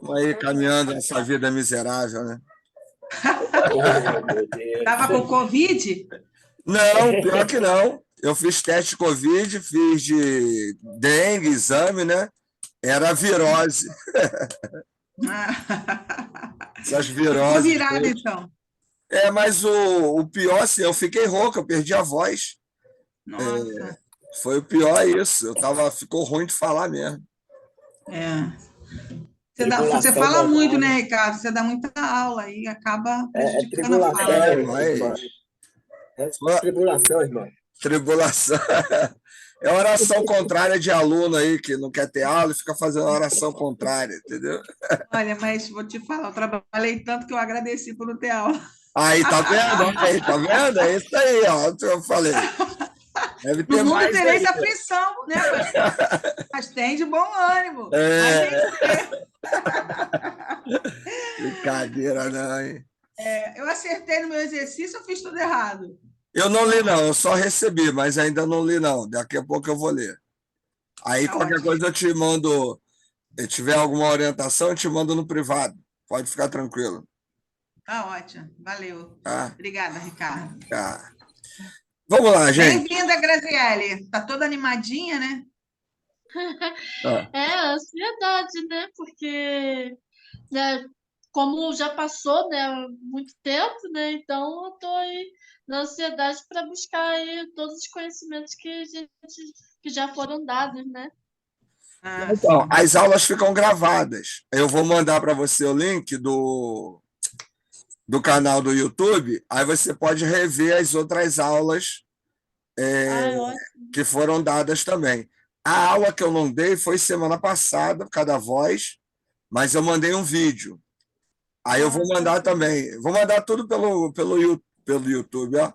Vamos aí caminhando essa vida miserável, né? Oh, meu Estava com Deus. Covid? Não, pior que não. Eu fiz teste de Covid, fiz de dengue, exame, né? Era virose. Ah. Essas Ficou viroses virado, todas. então. Mas o pior, assim, eu fiquei rouco, eu perdi a voz. Nossa. Foi o pior isso. Ficou ruim de falar mesmo. É. Você Tribulação fala muito, né, danada. Ricardo? Você dá muita aula e acaba É prejudicando a fala. Mas tribulação, irmã. É foi tribulação, irmã. tribulação. É oração contrária de aluno aí que não quer ter aula e fica fazendo oração contrária, entendeu? Olha, mas vou te falar, eu trabalhei tanto que eu agradeci por não ter aula. Aí, tá vendo? Aí, tá vendo? É isso aí, ó. O que eu falei. Deve No ter mundo mais tereis aí. aflição, né? Mas tem de bom ânimo. Mas nem É, por quê? brincadeira, não, hein? Eu acertei no meu exercício, eu fiz tudo errado. Eu não li, não. Eu só recebi, mas ainda não li, não. Daqui a pouco eu vou ler. Aí, Tá qualquer ótimo. coisa, eu te mando. Se tiver alguma orientação, eu te mando no privado. Pode ficar tranquilo. Tá ótimo. Valeu. Tá? Obrigada, Ricardo. Tá. Vamos lá, gente. Bem-vinda, Graziele. Tá toda animadinha, né? Tá. É ansiedade, né? Porque, né, como já passou, né, muito tempo, né? Então eu tô aí na ansiedade para buscar aí todos os conhecimentos que já foram dados, né? Ah, Então, sim. as aulas ficam gravadas. Eu vou mandar para você o link do canal do YouTube. Aí você pode rever as outras aulas Ai, ótimo. que foram dadas também. A aula que eu não dei foi semana passada, cada voz, mas eu mandei um vídeo. Aí eu vou Ah, mandar também. Vou mandar tudo pelo YouTube, ó,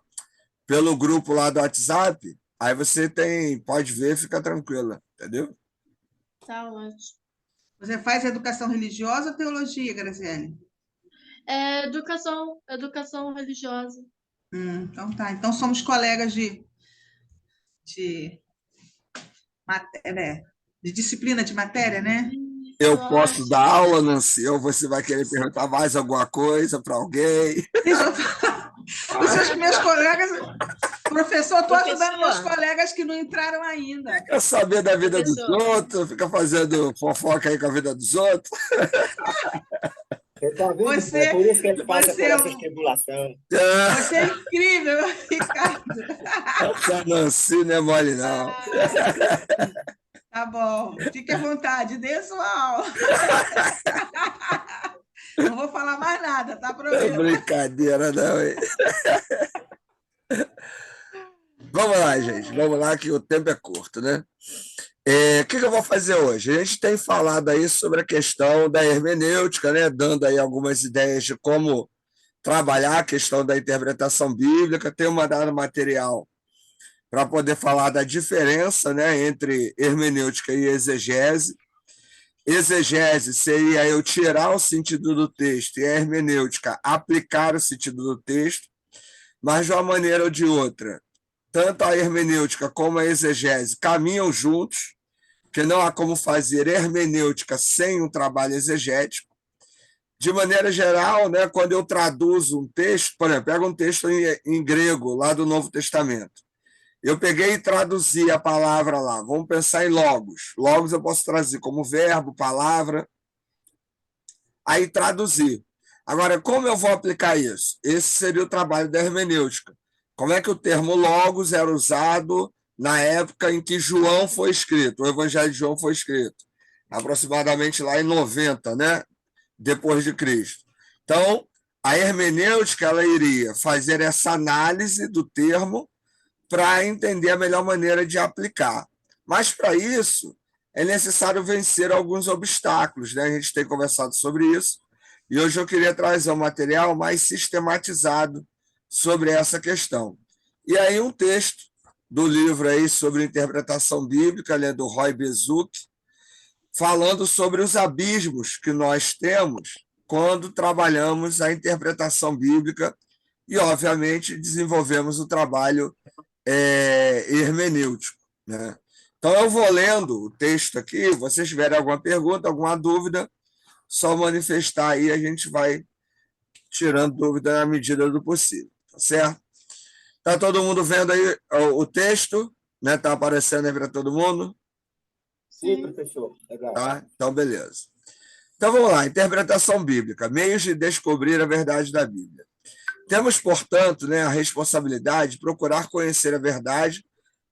pelo grupo lá do WhatsApp. Aí você pode ver, fica tranquila, entendeu? tá ótimo. Você faz educação religiosa ou teologia, Graziele? É educação religiosa. Então tá. Então somos colegas de matéria, de disciplina de matéria, né? Isso, Eu posso dar ótimo. aula, Nancy, ou você vai querer perguntar mais alguma coisa para alguém? Deixa eu falar. Os meus colegas, professor, estou ajudando meus Professor, colegas que não entraram ainda. Quer saber da vida dos professor, outros? Fica fazendo fofoca aí com a vida dos outros? você tá vendo? É Você, por isso que ele passa você, por é essas um- tribulações. você é incrível, Ricardo. Essa Nancy não é mole, não. Tá bom, fique à vontade, dê sua aula. Não vou falar mais nada, tá? Não é Prometo. brincadeira, não, hein? Vamos lá, gente. Vamos lá, que o tempo é curto, né? O que eu vou fazer hoje? A gente tem falado aí sobre a questão da hermenêutica, né? Dando aí algumas ideias de como trabalhar a questão da interpretação bíblica. Tenho mandado material para poder falar da diferença, né, entre hermenêutica e exegese. Exegese seria eu tirar o sentido do texto e a hermenêutica aplicar o sentido do texto, mas de uma maneira ou de outra, tanto a hermenêutica como a exegese caminham juntos, que não há como fazer hermenêutica sem um trabalho exegético. De maneira geral, né, quando eu traduzo um texto, por exemplo, pego um texto em grego, lá do Novo Testamento, eu peguei e traduzi a palavra lá. Vamos pensar em logos. Logos eu posso traduzir como verbo, palavra, aí traduzir. Agora, como eu vou aplicar isso? Esse seria o trabalho da hermenêutica. Como é que o termo logos era usado na época em que João foi escrito, o Evangelho de João foi escrito, aproximadamente lá em 90, né? Depois de Cristo. Então, a hermenêutica ela iria fazer essa análise do termo para entender a melhor maneira de aplicar. Mas, para isso, é necessário vencer alguns obstáculos, né? A gente tem conversado sobre isso, e hoje eu queria trazer um material mais sistematizado sobre essa questão. E aí um texto do livro aí sobre interpretação bíblica, né, do Roy Bezuc, falando sobre os abismos que nós temos quando trabalhamos a interpretação bíblica e, obviamente, desenvolvemos o trabalho hermenêutico. Né? Então, eu vou lendo o texto aqui, vocês tiverem alguma pergunta, alguma dúvida, só manifestar aí, a gente vai tirando dúvida na medida do possível, tá certo? Tá todo mundo vendo aí o texto, né? Tá aparecendo aí para todo mundo? Sim, professor. Legal. Tá? Então, beleza. Então, vamos lá. Interpretação bíblica. Meios de descobrir a verdade da Bíblia. Temos, portanto, né, a responsabilidade de procurar conhecer a verdade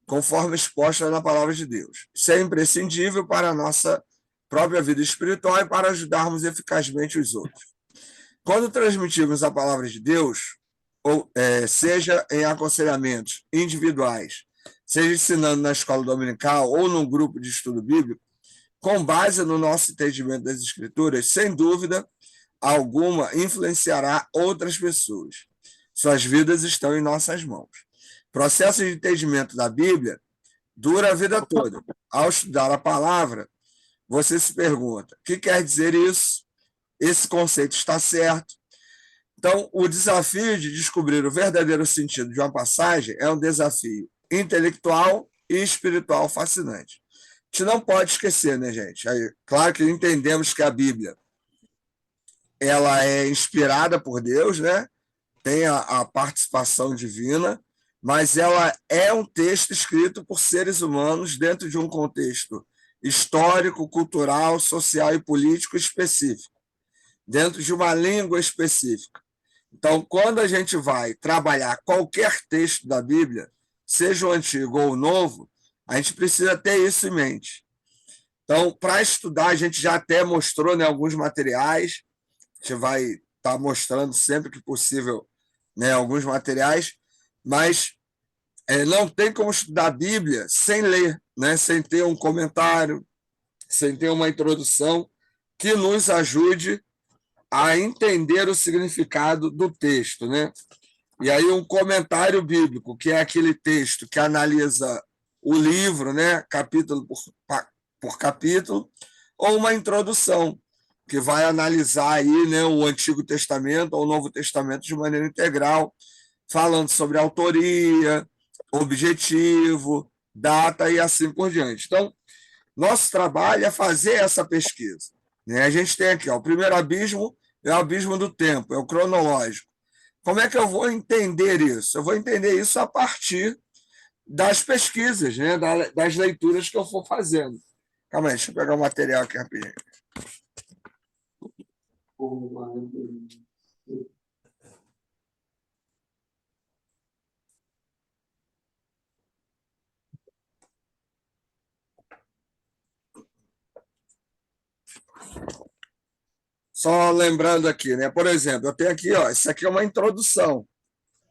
conforme exposta na palavra de Deus. Isso é imprescindível para a nossa própria vida espiritual e para ajudarmos eficazmente os outros. Quando transmitimos a palavra de Deus, seja em aconselhamentos individuais, seja ensinando na escola dominical ou num grupo de estudo bíblico, com base no nosso entendimento das Escrituras, sem dúvida alguma, influenciará outras pessoas. Suas vidas estão em nossas mãos. O processo de entendimento da Bíblia dura a vida toda. Ao estudar a palavra, você se pergunta: o que quer dizer isso? Esse conceito está certo? Então, o desafio de descobrir o verdadeiro sentido de uma passagem é um desafio intelectual e espiritual fascinante. A gente não pode esquecer, né, gente? Aí, claro que entendemos que a Bíblia ela é inspirada por Deus, né? Tem a participação divina, mas ela é um texto escrito por seres humanos dentro de um contexto histórico, cultural, social e político específico, dentro de uma língua específica. Então, quando a gente vai trabalhar qualquer texto da Bíblia, seja o antigo ou o novo, a gente precisa ter isso em mente. Então, para estudar, a gente já até mostrou, né, alguns materiais, a gente vai estar mostrando sempre que possível, né, alguns materiais, mas não tem como estudar a Bíblia sem ler, né, sem ter um comentário, sem ter uma introdução que nos ajude a entender o significado do texto, né? E aí um comentário bíblico, que é aquele texto que analisa o livro, né, capítulo por capítulo, ou uma introdução, que vai analisar aí, né, o Antigo Testamento ou o Novo Testamento de maneira integral, falando sobre autoria, objetivo, data e assim por diante. Então, nosso trabalho é fazer essa pesquisa, né? A gente tem aqui, ó, o primeiro abismo é o abismo do tempo, é o cronológico. Como é que eu vou entender isso? Eu vou entender isso a partir das pesquisas, né, das leituras que eu for fazendo. Calma aí, deixa eu pegar o material aqui rapidinho. Só lembrando aqui, né? Por exemplo, eu tenho aqui, ó, isso aqui é uma introdução,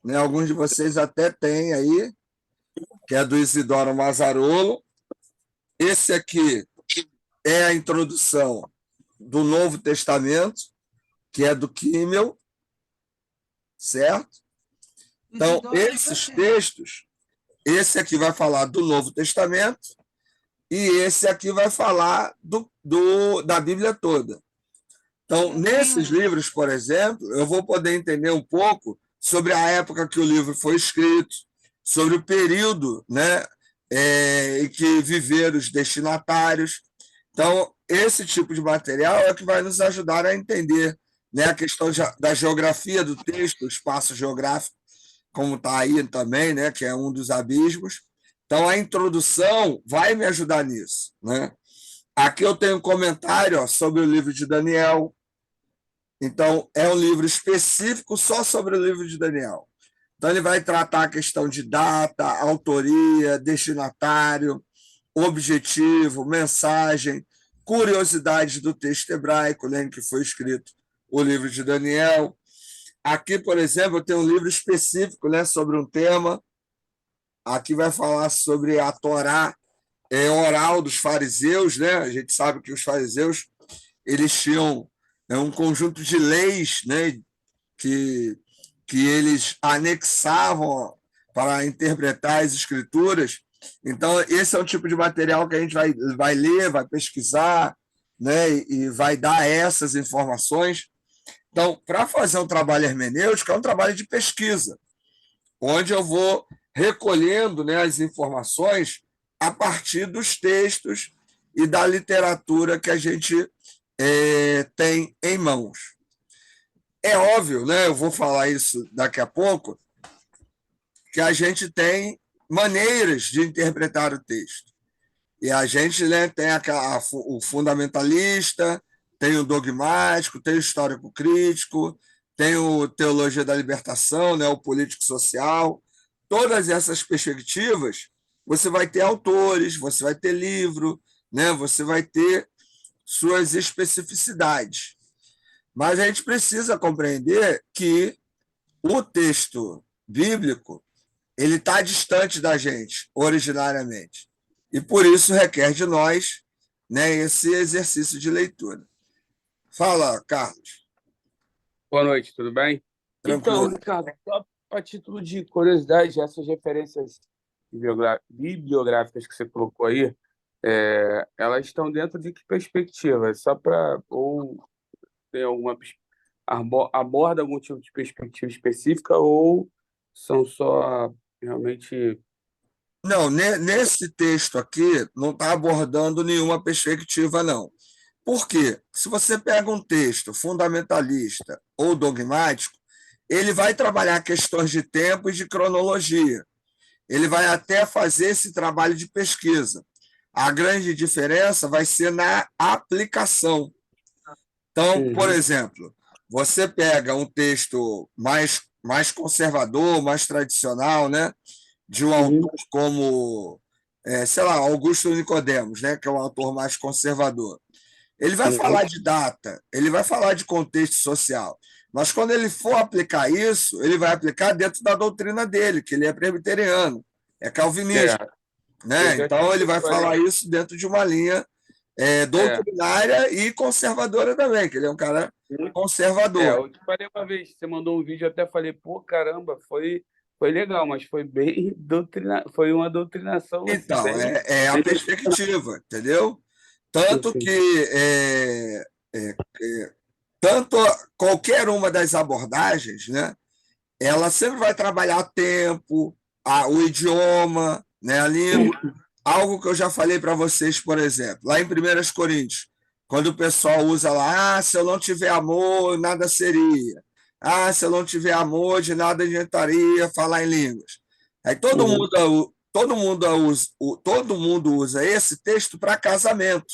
né? Alguns de vocês até têm aí, que é do Isidoro Mazzarolo. Esse aqui é a introdução do Novo Testamento, que é do Kimmel, certo? Então, esses textos, esse aqui vai falar do Novo Testamento e esse aqui vai falar da Bíblia toda. Então, nesses livros, por exemplo, eu vou poder entender um pouco sobre a época que o livro foi escrito, sobre o período, né, em que viveram os destinatários. Então, esse tipo de material é que vai nos ajudar a entender, né, a questão da geografia do texto, o espaço geográfico, como está aí também, né, que é um dos abismos. Então, a introdução vai me ajudar nisso, né? Aqui eu tenho um comentário, ó, sobre o livro de Daniel. Então, é um livro específico só sobre o livro de Daniel. Então, ele vai tratar a questão de data, autoria, destinatário, objetivo, mensagem, curiosidades do texto hebraico, né, em que foi escrito o livro de Daniel. Aqui, por exemplo, eu tenho um livro específico, né, sobre um tema. Aqui vai falar sobre a Torá oral dos fariseus, né? A gente sabe que os fariseus eles tinham um conjunto de leis, né, que eles anexavam para interpretar as escrituras. Então, esse é um tipo de material que a gente vai ler, vai pesquisar, né, e vai dar essas informações. Então, para fazer um trabalho hermenêutico, é um trabalho de pesquisa, onde eu vou recolhendo, né, as informações a partir dos textos e da literatura que a gente tem em mãos. É óbvio, né? Eu vou falar isso daqui a pouco, que a gente tem maneiras de interpretar o texto. E a gente, né, tem o fundamentalista, tem o dogmático, tem o histórico crítico, tem o teologia da libertação, né, o político social. Todas essas perspectivas, você vai ter autores, você vai ter livro, né, você vai ter suas especificidades. Mas a gente precisa compreender que o texto bíblico ele está distante da gente, originariamente. E por isso requer de nós, né, esse exercício de leitura. Fala, Carlos. Boa noite, tudo bem? Então, Tranquilo. Ricardo, só a título de curiosidade, essas referências bibliográficas que você colocou aí, elas estão dentro de que perspectiva? Só para ou tem alguma aborda algum tipo de perspectiva específica ou são só realmente. Não, nesse texto aqui não está abordando nenhuma perspectiva, não. Por quê? Se você pega um texto fundamentalista ou dogmático, ele vai trabalhar questões de tempo e de cronologia. Ele vai até fazer esse trabalho de pesquisa. A grande diferença vai ser na aplicação. Então, por Uhum, exemplo, você pega um texto mais conservador, mais tradicional, né, de um uhum, autor como, sei lá, Augusto Nicodemos, né, que é um autor mais conservador. Ele vai uhum. falar de data, ele vai falar de contexto social, mas quando ele for aplicar isso, ele vai aplicar dentro da doutrina dele, que ele é presbiteriano, é calvinista, É, eu né? já Então ele te vai falar falei. isso dentro de uma linha É, doutrinária e conservadora também, que ele é um cara conservador. eu te falei uma vez, você mandou um vídeo, eu até falei, pô, caramba, foi legal, mas foi bem foi uma doutrinação assim, Então, bem, é a bem. perspectiva, entendeu? Tanto que Assim. é, tanto qualquer uma das abordagens, né, ela sempre vai trabalhar tempo, o idioma, né, a língua. Algo que eu já falei para vocês, por exemplo, lá em 1 Coríntios, quando o pessoal usa lá, se eu não tiver amor, nada seria. Ah, se eu não tiver amor, de nada adiantaria falar em línguas. Aí Uhum. todo mundo usa esse texto para casamento,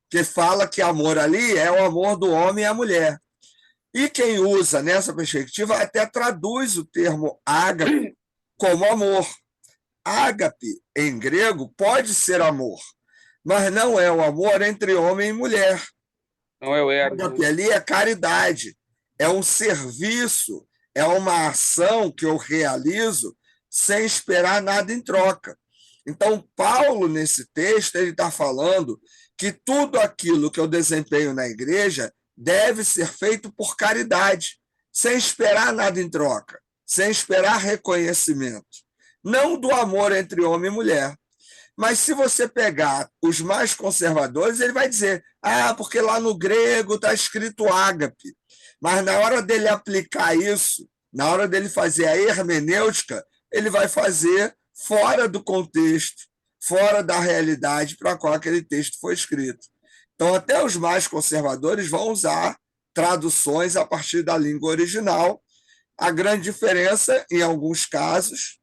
que fala que amor ali é o amor do homem e a mulher. E quem usa nessa perspectiva até traduz o termo ágape como amor. Ágape, em grego, pode ser amor, mas não é o amor entre homem e mulher. Não é o Eros, Ágape né? ali é caridade, é um serviço, é uma ação que eu realizo sem esperar nada em troca. Então, Paulo, nesse texto, ele está falando que tudo aquilo que eu desempenho na igreja deve ser feito por caridade, sem esperar nada em troca, sem esperar reconhecimento. Não do amor entre homem e mulher. Mas se você pegar os mais conservadores, ele vai dizer: ah, porque lá no grego está escrito ágape. Mas na hora dele aplicar isso, na hora dele fazer a hermenêutica, ele vai fazer fora do contexto, fora da realidade para a qual aquele texto foi escrito. Então, até os mais conservadores vão usar traduções a partir da língua original. A grande diferença, em alguns casos,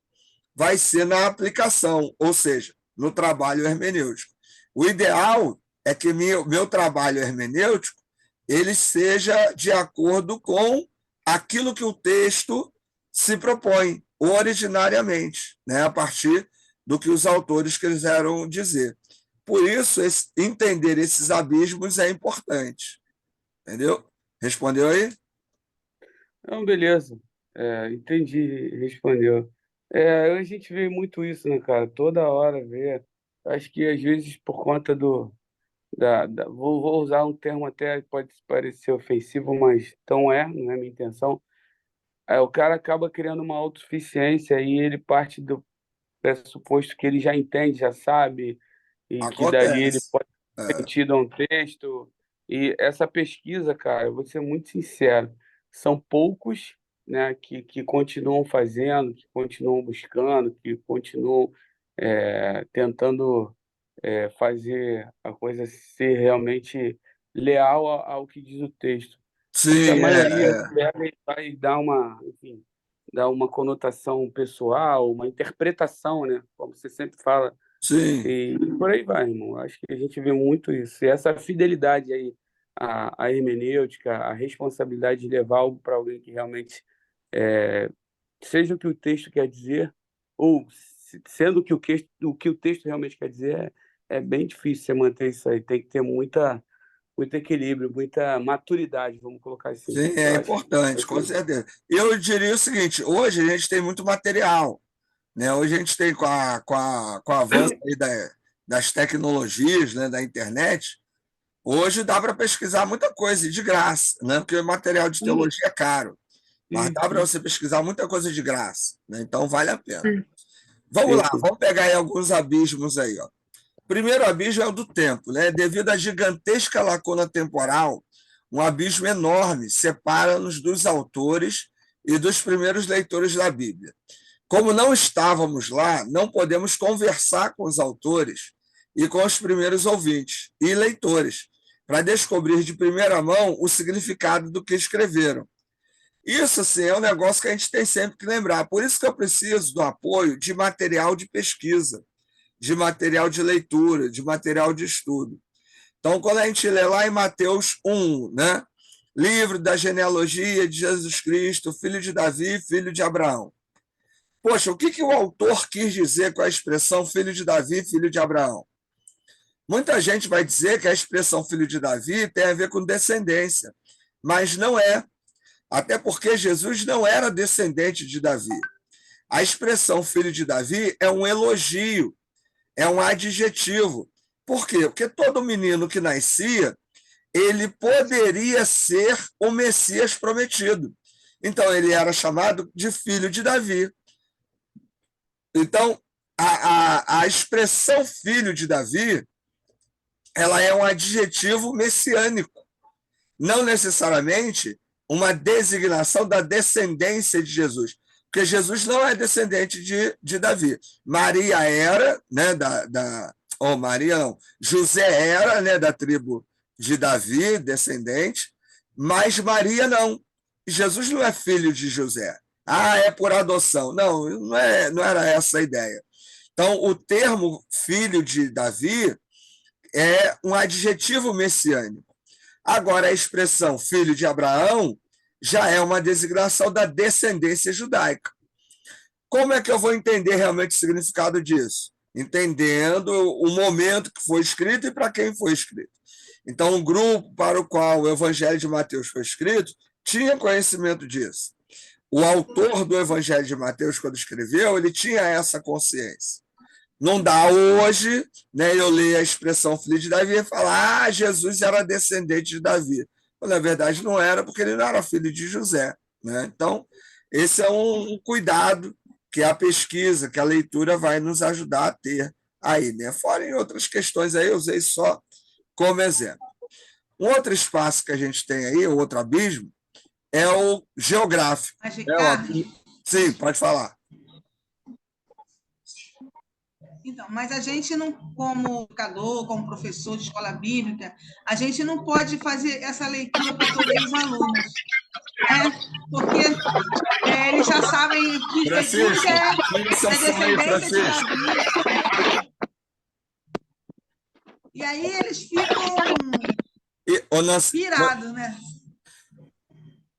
vai ser na aplicação, ou seja, no trabalho hermenêutico. O ideal é que meu trabalho hermenêutico ele seja de acordo com aquilo que o texto se propõe originariamente, né, a partir do que os autores quiseram dizer. Por isso, entender esses abismos é importante. Entendeu? Respondeu aí? Não, beleza. Entendi, respondeu. A gente vê muito isso, né, cara? Toda hora vê. Acho que às vezes por conta vou usar um termo até pode parecer ofensivo, mas não é minha intenção. Aí o cara acaba criando uma autossuficiência e ele parte do pressuposto que ele já entende, já sabe, e que dali ele Acontece. pode ter É, sentido um texto. E essa pesquisa, cara, eu vou ser muito sincero, são poucos, né, que continuam fazendo, que continuam buscando, que continuam tentando fazer a coisa ser realmente leal ao que diz o texto. Porque a Sim, maioria pega e vai dar enfim, dar uma conotação pessoal, uma interpretação, né? Como você sempre fala, sim, e por aí vai, irmão. Acho que a gente vê muito isso. E essa fidelidade aí à hermenêutica, a responsabilidade de levar algo para alguém que realmente seja o que o texto quer dizer, ou sendo o que o texto realmente quer dizer, é bem difícil você manter isso aí. Tem que ter muito equilíbrio, muita maturidade, vamos colocar assim. sim, é Eu acho que importante, com certeza. Eu diria o seguinte: hoje a gente tem muito material, né? Hoje a gente tem, com o avanço aí das tecnologias, né, da internet, hoje dá para pesquisar muita coisa e de graça, né? Porque o material de sim, teologia é caro, mas sim, dá para sim, você pesquisar muita coisa de graça, né? Então vale a pena. sim, Vamos sim, lá, sim. vamos pegar aí alguns abismos aí, ó. Primeiro abismo é o do tempo, né? Devido à gigantesca lacuna temporal, um abismo enorme separa-nos dos autores e dos primeiros leitores da Bíblia. Como não estávamos lá, não podemos conversar com os autores e com os primeiros ouvintes e leitores para descobrir de primeira mão o significado do que escreveram. Isso, assim, é um negócio que a gente tem sempre que lembrar. Por isso que eu preciso do apoio de material de pesquisa, de material de leitura, de material de estudo. Então, quando a gente lê lá em Mateus 1, né? Livro da genealogia de Jesus Cristo, filho de Davi, filho de Abraão. Poxa, o que o autor quis dizer com a expressão filho de Davi, filho de Abraão? Muita gente vai dizer que a expressão filho de Davi tem a ver com descendência, mas não é. Até porque Jesus não era descendente de Davi. A expressão filho de Davi é um elogio, é um adjetivo. Por quê? Porque todo menino que nascia, ele poderia ser o Messias prometido. Então, ele era chamado de filho de Davi. Então, a expressão filho de Davi, ela é um adjetivo messiânico, não necessariamente uma designação da descendência de Jesus, porque Jesus não é descendente de Davi. Maria era, né, Maria não, José era, né, da tribo de Davi, descendente, mas Maria não. Jesus não é filho de José. Ah, é por adoção. Não, não era essa a ideia. Então, o termo filho de Davi é um adjetivo messiânico. Agora, a expressão filho de Abraão já é uma designação da descendência judaica. Como é que eu vou entender realmente o significado disso? Entendendo o momento que foi escrito e para quem foi escrito. Então, o grupo para o qual o Evangelho de Mateus foi escrito tinha conhecimento disso. O autor do Evangelho de Mateus, quando escreveu, ele tinha essa consciência. Não dá hoje, né, eu leio a expressão filho de Davi e falar, Jesus era descendente de Davi. Mas, na verdade, não era, porque ele não era filho de José. Né? Então, esse é um cuidado que a pesquisa, que a leitura vai nos ajudar a ter aí. Né? Fora em outras questões aí, eu usei só como exemplo. Um outro espaço que a gente tem aí, outro abismo, é o geográfico. Mas, Ricardo, Sim, pode falar. então, mas a gente não, como educador, como professor de escola bíblica, a gente não pode fazer essa leitura para todos os alunos, né? Porque eles já sabem que Jesus é descendência de Davi. E aí eles ficam pirados, né?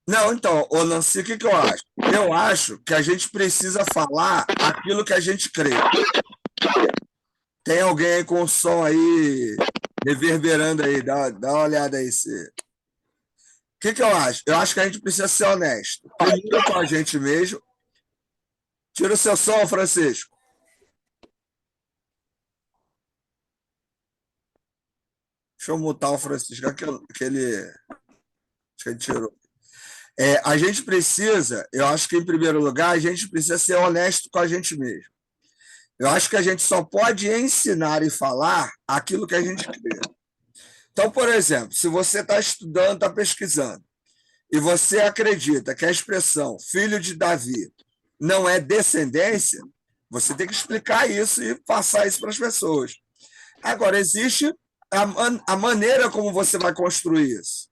Não, então, ô Nancy, o que eu acho? Eu acho que a gente precisa falar aquilo que a gente crê. Tem alguém aí com o som aí reverberando aí, dá uma olhada aí. O que eu acho? Eu acho que a gente precisa ser honesto. Primeiro com a gente mesmo. Tira o seu som, Francisco. Deixa eu mutar o Francisco, que ele, acho que ele tirou. A gente precisa, eu acho que, em primeiro lugar, a gente precisa ser honesto com a gente mesmo. Eu acho que a gente só pode ensinar e falar aquilo que a gente crê. Então, por exemplo, se você está estudando, está pesquisando, e você acredita que a expressão filho de Davi não é descendência, você tem que explicar isso e passar isso para as pessoas. Agora, existe a maneira como você vai construir isso.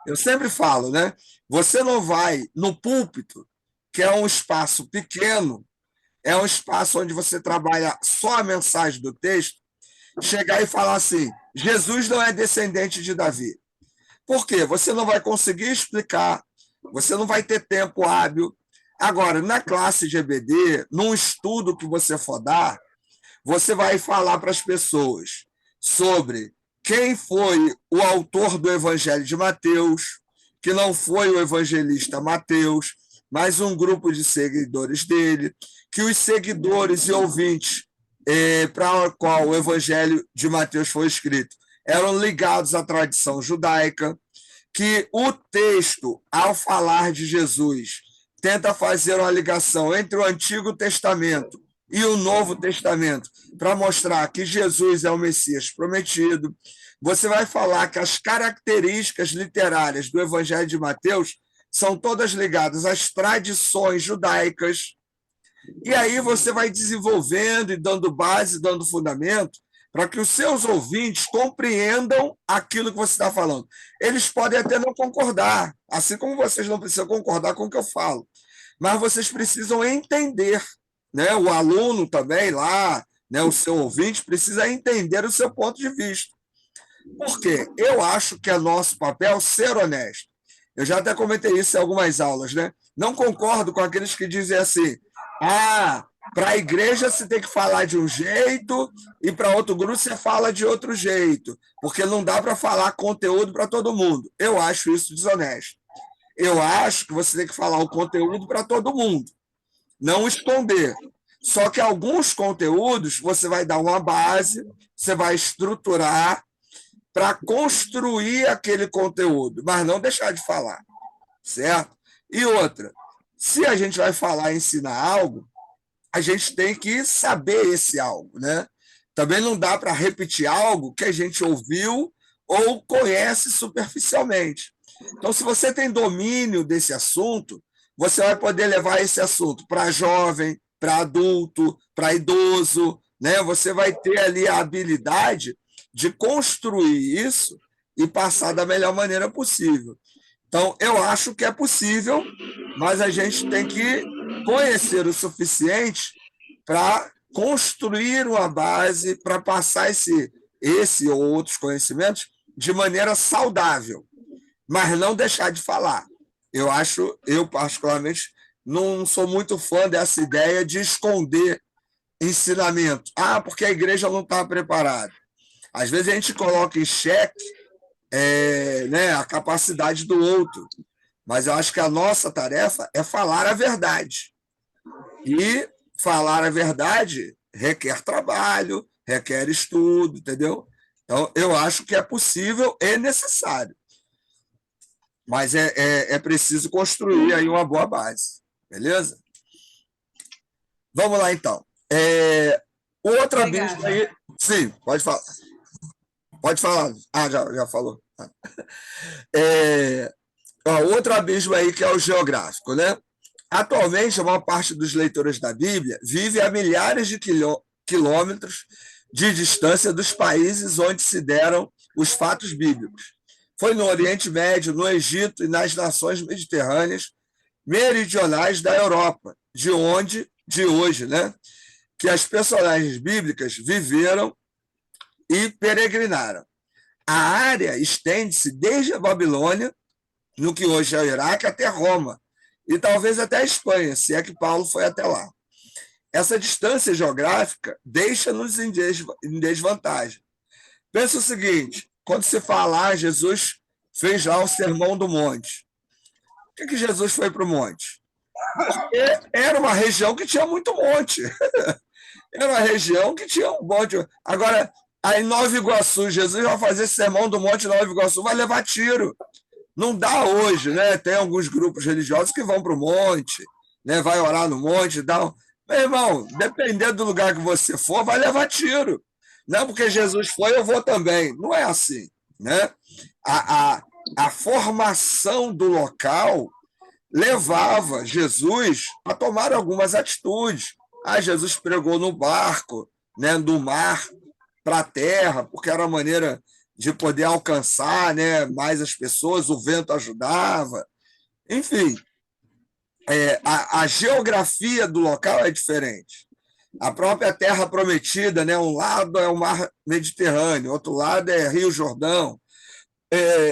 Eu sempre falo, né? Você não vai no púlpito, que é um espaço pequeno, é um espaço onde você trabalha só a mensagem do texto, chegar e falar assim: Jesus não é descendente de Davi. Por quê? Você não vai conseguir explicar, você não vai ter tempo hábil. Agora, na classe de EBD, num estudo que você for dar, você vai falar para as pessoas sobre quem foi o autor do Evangelho de Mateus, que não foi o evangelista Mateus, mas um grupo de seguidores dele, que os seguidores e ouvintes para o qual o Evangelho de Mateus foi escrito eram ligados à tradição judaica, que o texto, ao falar de Jesus, tenta fazer uma ligação entre o Antigo Testamento e o Novo Testamento, para mostrar que Jesus é o Messias prometido. Você vai falar que as características literárias do Evangelho de Mateus são todas ligadas às tradições judaicas, e aí você vai desenvolvendo e dando base, dando fundamento, para que os seus ouvintes compreendam aquilo que você está falando. Eles podem até não concordar, assim como vocês não precisam concordar com o que eu falo, mas vocês precisam entender, né? O aluno também lá, né? O seu ouvinte precisa entender o seu ponto de vista. Por quê? Eu acho que é nosso papel ser honesto. Eu já até comentei isso em algumas aulas, né? Não concordo com aqueles que dizem assim: para a igreja você tem que falar de um jeito e para outro grupo você fala de outro jeito, porque não dá para falar conteúdo para todo mundo. Eu acho isso desonesto. Eu acho que você tem que falar o conteúdo para todo mundo, não esconder. Só que alguns conteúdos você vai dar uma base, você vai estruturar para construir aquele conteúdo, mas não deixar de falar, certo? E outra, se a gente vai falar e ensinar algo, a gente tem que saber esse algo, né? Também não dá para repetir algo que a gente ouviu ou conhece superficialmente. Então, se você tem domínio desse assunto, você vai poder levar esse assunto para jovem, para adulto, para idoso, né? Você vai ter ali a habilidade de construir isso e passar da melhor maneira possível. Então, eu acho que é possível, mas a gente tem que conhecer o suficiente para construir uma base, para passar esse ou outros conhecimentos de maneira saudável, mas não deixar de falar. Eu particularmente, não sou muito fã dessa ideia de esconder ensinamento. Porque a igreja não está preparada. Às vezes a gente coloca em xeque né, a capacidade do outro, mas eu acho que a nossa tarefa é falar a verdade. E falar a verdade requer trabalho, requer estudo, entendeu? Então, eu acho que é possível e necessário. Mas é preciso construir aí uma boa base, beleza? Vamos lá, então. Outra bispa aí... Sim, pode falar. Pode falar. Já falou. Outro abismo aí que é o geográfico, né? Atualmente, a maior parte dos leitores da Bíblia vive a milhares de quilômetros de distância dos países onde se deram os fatos bíblicos. Foi no Oriente Médio, no Egito e nas nações mediterrâneas meridionais da Europa, de hoje, né? Que as personagens bíblicas viveram e peregrinaram. A área estende-se desde a Babilônia, no que hoje é o Iraque, até Roma, e talvez até a Espanha, se é que Paulo foi até lá. Essa distância geográfica deixa-nos em desvantagem. Pensa o seguinte: quando se fala, Jesus fez lá o Sermão do Monte. Por que Jesus foi para o monte? Porque era uma região que tinha muito monte. Era uma região que tinha um monte. Agora, aí em Nova Iguaçu, Jesus vai fazer Sermão do Monte em Nova Iguaçu, vai levar tiro. Não dá hoje, né? Tem alguns grupos religiosos que vão para o monte, né? Vai orar no monte e tal. Meu irmão, dependendo do lugar que você for, vai levar tiro. Não porque Jesus foi, eu vou também. Não é assim, né? A formação do local levava Jesus a tomar algumas atitudes. Jesus pregou no barco, né, do mar para a terra, porque era a maneira de poder alcançar, né, mais as pessoas, o vento ajudava. Enfim, a geografia do local é diferente. A própria Terra Prometida, né, um lado é o Mar Mediterrâneo, outro lado é Rio Jordão.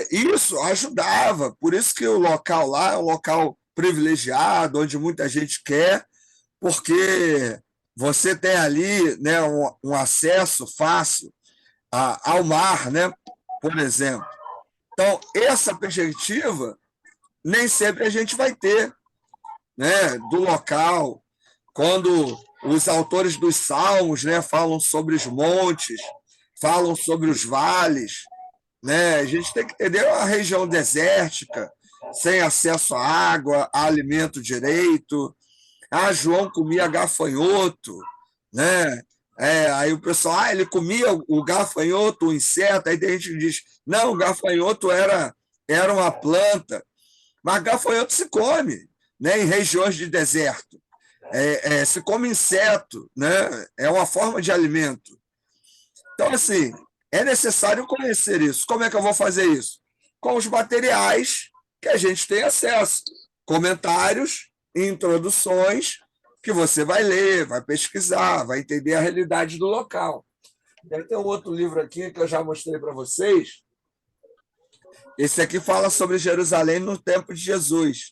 Isso ajudava, por isso que o local lá é um local privilegiado, onde muita gente quer, porque você tem ali, né, um acesso fácil ao mar, né, por exemplo. Então, essa perspectiva nem sempre a gente vai ter, né, do local. Quando os autores dos Salmos, né, falam sobre os montes, falam sobre os vales, né, a gente tem que entender a região desértica, sem acesso à água, a alimento direito. João comia gafanhoto, né? Aí o pessoal, ele comia o gafanhoto, o inseto, aí tem gente que diz, não, o gafanhoto era uma planta, mas gafanhoto se come, né, em regiões de deserto. Se come inseto, né? É uma forma de alimento. Então, assim, é necessário conhecer isso. Como é que eu vou fazer isso? Com os materiais que a gente tem acesso. Comentários, introduções, que você vai ler, vai pesquisar, vai entender a realidade do local. Tem um outro livro aqui que eu já mostrei para vocês. Esse aqui fala sobre Jerusalém no tempo de Jesus.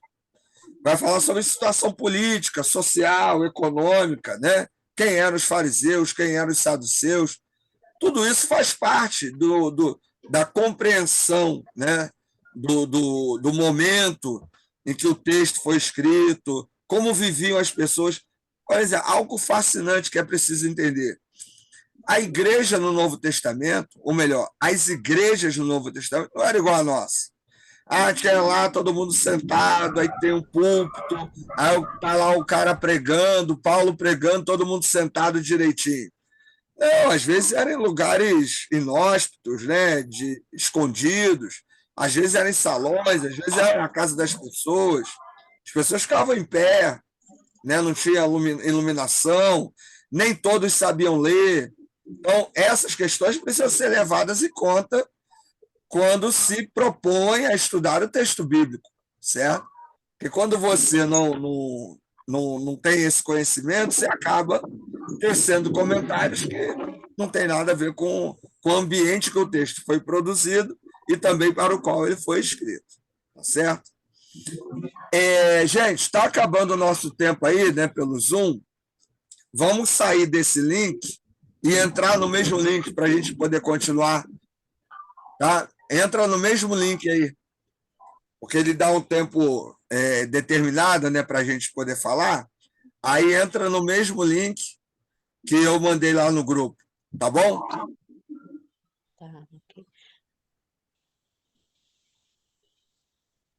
Vai falar sobre situação política, social, econômica, né? Quem eram os fariseus, quem eram os saduceus. Tudo isso faz parte da compreensão, né? do momento em que o texto foi escrito, como viviam as pessoas. Por exemplo, algo fascinante que é preciso entender. A igreja no Novo Testamento, ou melhor, as igrejas no Novo Testamento não eram igual a nossa. Tinha lá todo mundo sentado, aí tem um púlpito, aí tá lá o cara pregando, Paulo pregando, todo mundo sentado direitinho. Não, às vezes eram em lugares inóspitos, né, escondidos, às vezes eram em salões, às vezes era na casa das pessoas. As pessoas ficavam em pé, né, não tinha iluminação, nem todos sabiam ler. Então, essas questões precisam ser levadas em conta quando se propõe a estudar o texto bíblico, certo? Porque quando você não tem esse conhecimento, você acaba tecendo comentários que não tem nada a ver com o ambiente que o texto foi produzido e também para o qual ele foi escrito, tá certo? Gente, está acabando o nosso tempo aí, né, pelo Zoom. Vamos sair desse link e entrar no mesmo link para a gente poder continuar, tá? Entra no mesmo link aí, porque ele dá um tempo determinado, né, para a gente poder falar. Aí entra no mesmo link que eu mandei lá no grupo, tá bom? Tá, ok.